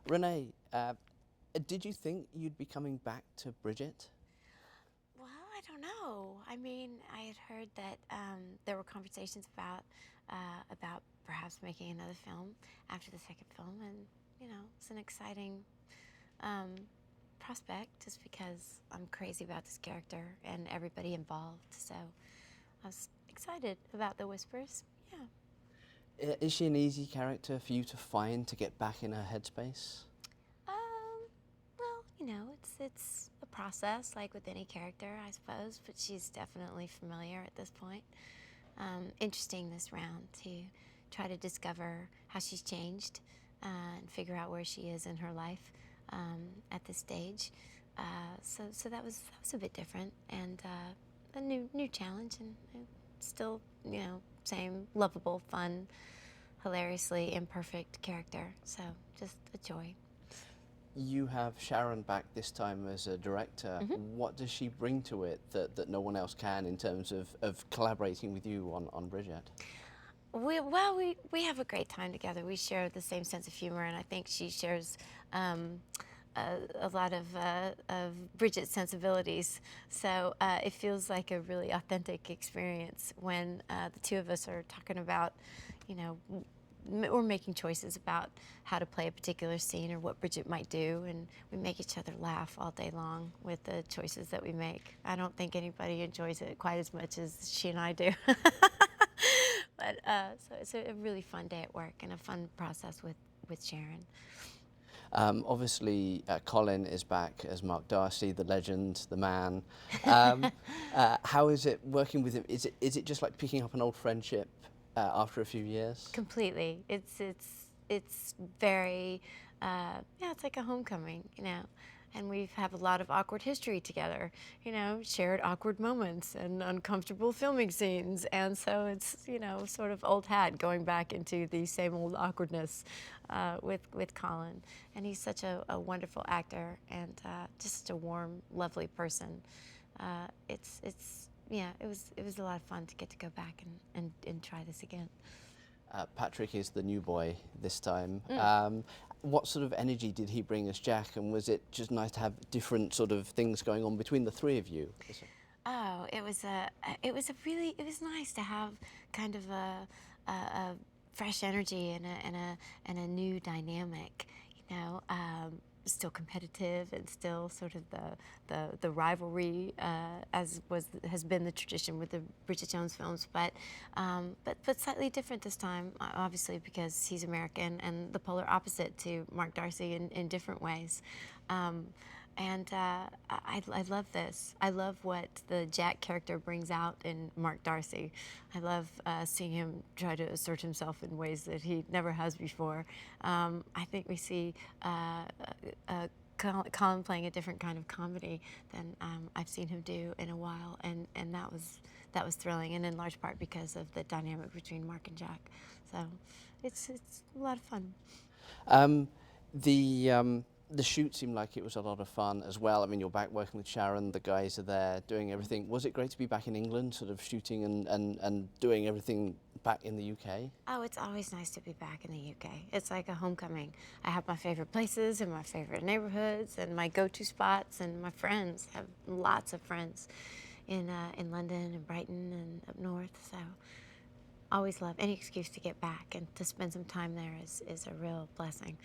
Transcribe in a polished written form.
Renee, did you think you'd be coming back to Bridget? Well, I don't know. I mean, I had heard that there were conversations about perhaps making another film after the second film, and it's an exciting um, prospect just because I'm crazy about this character and everybody involved. So I was excited about the Whispers. Yeah. Is she an easy character for you to find to get back in her headspace? Well, it's a process like with any character, I suppose, but she's definitely familiar at this point. Interesting this round to try to discover how she's changed and figure out where she is in her life at this stage. So that was a bit different and a new challenge and still same lovable, fun, hilariously imperfect character. So just a joy. You have Sharon back this time as a director. What does she bring to it that no one else can in terms of collaborating with you on Bridget? We have a great time together. We share the same sense of humor, and I think she shares a lot of Bridget's sensibilities. So it feels like a really authentic experience when the two of us are talking about, we're making choices about how to play a particular scene or what Bridget might do, and we make each other laugh all day long with the choices that we make. I don't think anybody enjoys it quite as much as she and I do. But so it's a really fun day at work and a fun process with Sharon. Obviously, Colin is back as Mark Darcy, the legend, the man. How is it working with him? Is it just like picking up an old friendship after a few years? Completely. It's very yeah. It's like a homecoming, And we have a lot of awkward history together, shared awkward moments and uncomfortable filming scenes, and so it's sort of old hat going back into the same old awkwardness with Colin. And he's such a wonderful actor and just a warm, lovely person. Yeah, it was a lot of fun to get to go back and try this again. Patrick is the new boy this time. What sort of energy did he bring as Jack, and was it just nice to have different sort of things going on between the three of you? Oh, it was nice to have kind of a fresh energy and a new dynamic, still competitive and still sort of the rivalry has been the tradition with the Bridget Jones films, but slightly different this time, obviously because he's American and the polar opposite to Mark Darcy in different ways. And I love this. I love what the Jack character brings out in Mark Darcy. I love seeing him try to assert himself in ways that he never has before. I think we see Colin playing a different kind of comedy than I've seen him do in a while, and that was thrilling, and in large part because of the dynamic between Mark and Jack. So it's a lot of fun. Um, the shoot seemed like it was a lot of fun as well. I mean, you're back working with Sharon, the guys are there doing everything. Was it great to be back in England, sort of shooting and doing everything back in the UK? Oh, it's always nice to be back in the UK. It's like a homecoming. I have my favorite places and my favorite neighborhoods and my go-to spots, and my friends. I have lots of friends in London and Brighton and up north. So always love any excuse to get back and to spend some time there is a real blessing.